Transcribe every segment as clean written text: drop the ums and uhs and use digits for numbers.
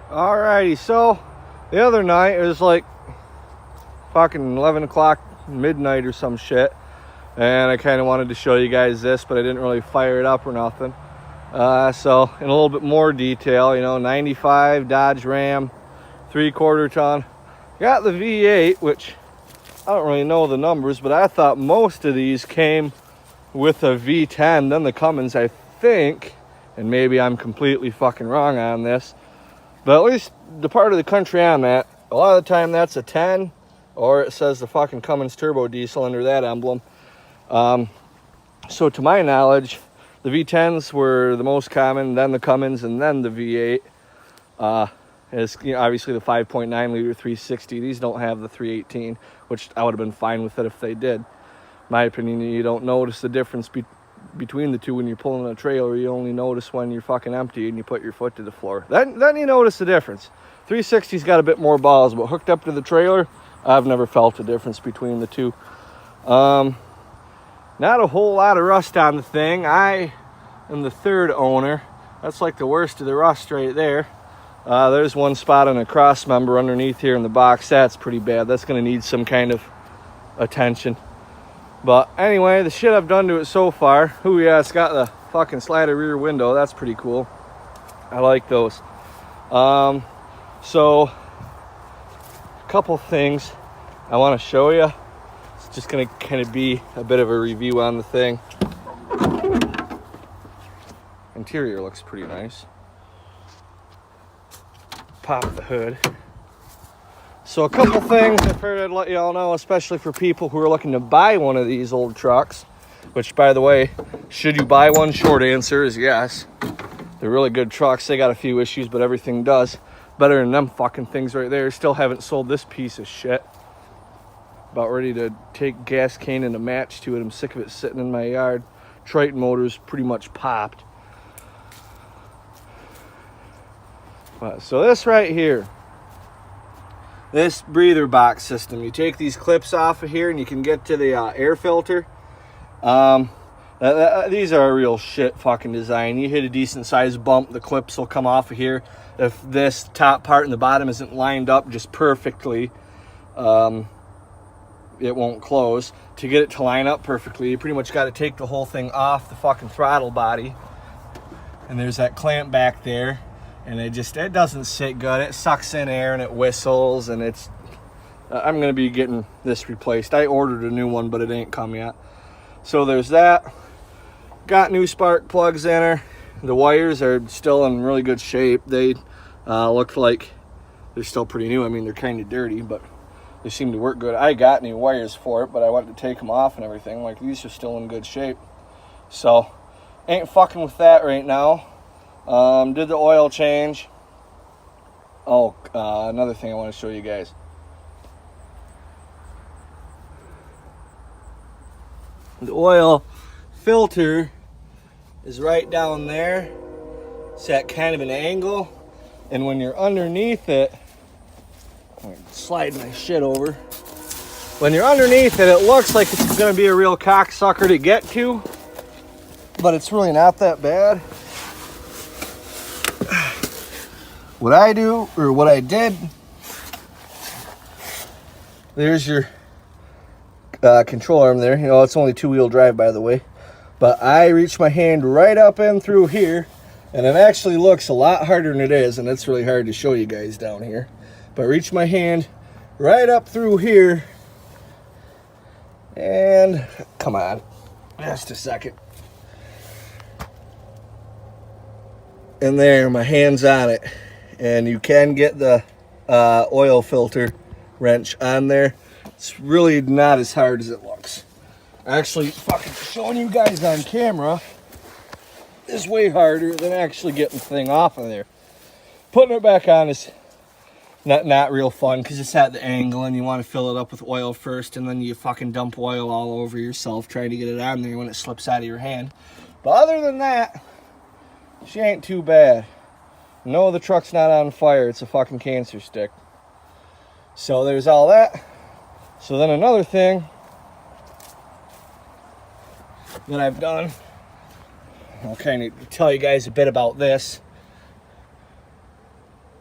Alrighty, so the other night, it was like fucking 11 o'clock midnight or some shit, and I kind of wanted to show you guys this, but I didn't really fire it up or nothing. So in a little bit more detail, 95 Dodge Ram, 3/4 ton. Got the V8, which I don't really know the numbers, but I thought most of these came with a V10, then the Cummins, I think, and maybe I'm completely fucking wrong on this, but at least the part of the country I'm at, a lot of the time that's a 10, or it says the fucking Cummins turbo diesel under that emblem. So to my knowledge, the V10s were the most common, then the Cummins, and then the V8. Is obviously the 5.9 liter 360. These don't have the 318, which I would have been fine with it if they did. My opinion, you don't notice the difference between the two when you're pulling a trailer. You only notice when you're fucking empty and you put your foot to the floor. Then you notice the difference. 360's got a bit more balls, but hooked up to the trailer, I've never felt a difference between the two. Not a whole lot of rust on the thing. I am the third owner. That's like the worst of the rust right there. There's one spot on a cross member underneath here in the box. That's pretty bad. That's going to need some kind of attention. But anyway, the shit I've done to it so far. Oh yeah, it's got the fucking slider rear window. That's pretty cool. I like those. So a couple things I want to show you. It's just going to kind of be a bit of a review on the thing. Interior looks pretty nice. Pop the hood. So a couple things I figured I'd let you all know, especially for people who are looking to buy one of these old trucks, which, by the way, should you buy one? Short answer is yes. They're really good trucks. They got a few issues, but everything does better than them fucking things right there. Still haven't sold this piece of shit. About ready to take gas can and a match to it. I'm sick of it sitting in my yard. Triton motor's pretty much popped. So this right here, this breather box system, you take these clips off of here and you can get to the air filter. These are a real shit fucking design. You hit a decent sized bump, the clips will come off of here. If this top part and the bottom isn't lined up just perfectly, it won't close. To get it to line up perfectly, you pretty much got to take the whole thing off the fucking throttle body. And there's that clamp back there. And it doesn't sit good. It sucks in air and it whistles, and it's I'm gonna be getting this replaced. I ordered a new one, but it ain't come yet. So there's that. Got new spark plugs in her. The wires are still in really good shape. They look like they're still pretty new. I mean, they're kind of dirty, but they seem to work good. I got new wires for it, but I wanted to take them off and everything. Like, these are still in good shape. So ain't fucking with that right now. Did the oil change. Another thing I want to show you guys. The oil filter is right down there. It's at kind of an angle, and when you're underneath it, I'm slide my shit over. When you're underneath it, it looks like it's going to be a real cocksucker to get to, but it's really not that bad. What I did, there's your control arm there. It's only 2-wheel drive, by the way. But I reached my hand right up in through here, and it actually looks a lot harder than it is, and it's really hard to show you guys down here. But I reached my hand right up through here, and come on, just a second. And there, my hand's on it. And you can get the oil filter wrench on there. It's really not as hard as it looks. Actually, fucking showing you guys on camera is way harder than actually getting the thing off of there. Putting it back on is not real fun because it's at the angle and you want to fill it up with oil first, and then you fucking dump oil all over yourself trying to get it on there when it slips out of your hand. But other than that, she ain't too bad. No, the truck's not on fire. It's a fucking cancer stick. So there's all that. So then another thing that I've done, I'll kind of tell you guys a bit about this.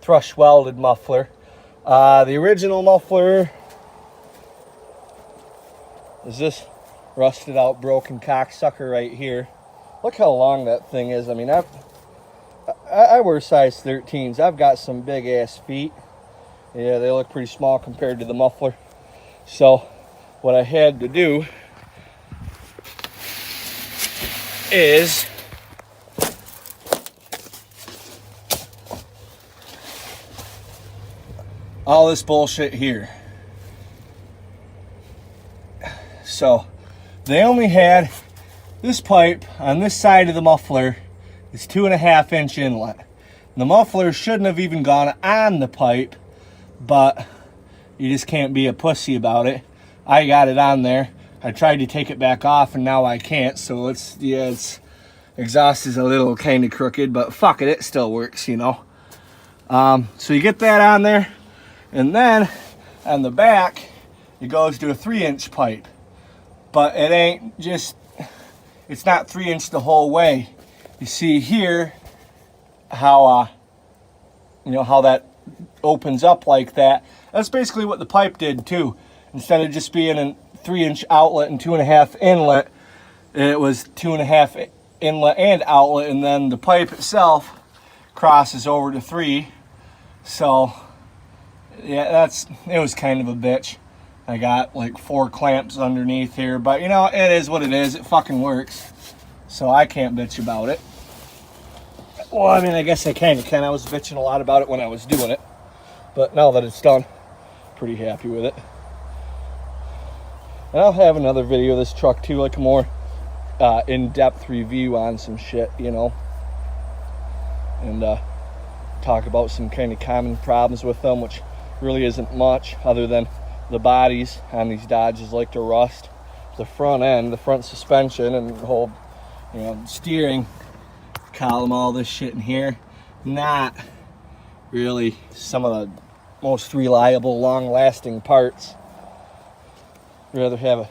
Thrush Welded muffler. The original muffler is this rusted out broken cocksucker right here. Look how long that thing is. I mean, I wear size 13s. I've got some big ass feet. Yeah, they look pretty small compared to the muffler. So what I had to do is all this bullshit here. So they only had this pipe on this side of the muffler is 2.5 inch inlet. The muffler shouldn't have even gone on the pipe, but you just can't be a pussy about it. I got it on there. I tried to take it back off and now I can't. So it's exhaust is a little kind of crooked, but fuck it, it still works, you know. So you get that on there, and then on the back it goes to a 3-inch pipe, but it ain't just, it's not 3-inch the whole way. You see here how you know how that opens up like that. That's basically what the pipe did too. Instead of just being a 3-inch outlet and 2.5 inlet, it was 2.5 inlet and outlet, and then the pipe itself crosses over to 3. So yeah, it was kind of a bitch. I got like 4 clamps underneath here, but you know, it is what it is. It fucking works. So I can't bitch about it. Well, I mean, I guess I kind of can. I was bitching a lot about it when I was doing it, but now that it's done, pretty happy with it. And I'll have another video of this truck too, like a more in-depth review on some shit, you know, and talk about some kind of common problems with them, which really isn't much other than the bodies on these Dodges like to rust. The front end, the front suspension, and the whole, you know, steering column, all this shit in here, not really some of the most reliable, long-lasting parts. I'd rather have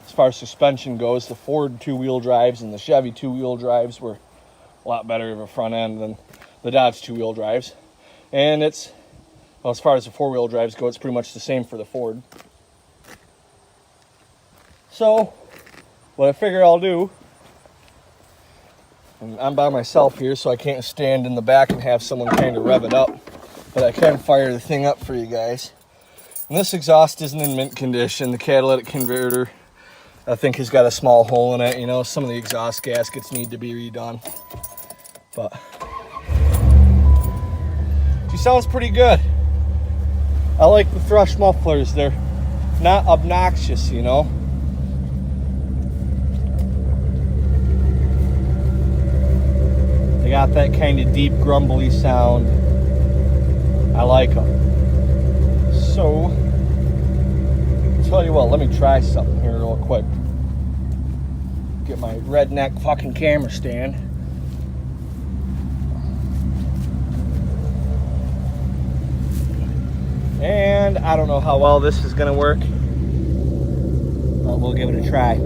as far as suspension goes, the Ford 2-wheel drives and the Chevy 2-wheel drives were a lot better of a front end than the Dodge 2-wheel drives. And it's, well, as far as the 4-wheel drives go, it's pretty much the same for the Ford. So what I figure I'll do, and I'm by myself here, so I can't stand in the back and have someone kind of rev it up, but I can fire the thing up for you guys. And this exhaust isn't in mint condition. The catalytic converter, I think, has got a small hole in it. You know, some of the exhaust gaskets need to be redone. But she sounds pretty good. I like the Thrush mufflers. They're not obnoxious, you know. They got that kind of deep, grumbly sound. I like them. So, tell you what, let me try something here real quick. Get my redneck fucking camera stand. And I don't know how well this is gonna work, but we'll give it a try.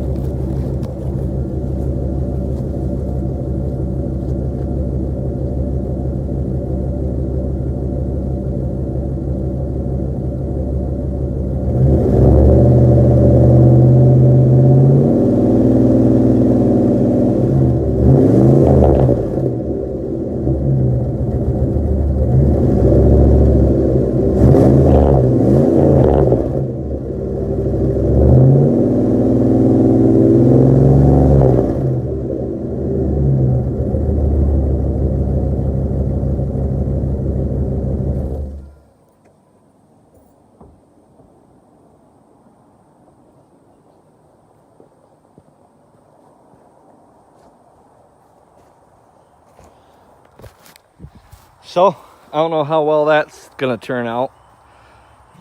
So I don't know how well that's gonna turn out,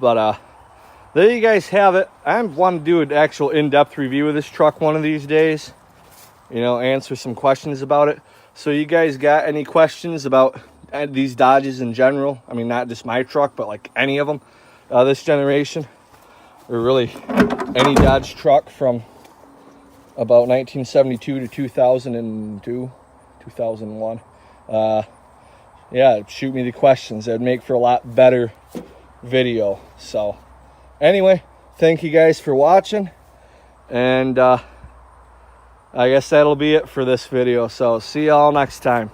but there you guys have it. I want to do an actual in-depth review of this truck one of these days, you know, answer some questions about it. So you guys got any questions about these Dodges in general? I mean, not just my truck, but like any of them this generation, or really any Dodge truck from about 1972 to 2002, 2001. yeah, shoot me the questions. That'd make for a lot better video. So anyway, thank you guys for watching, and I guess that'll be it for this video. So see y'all next time.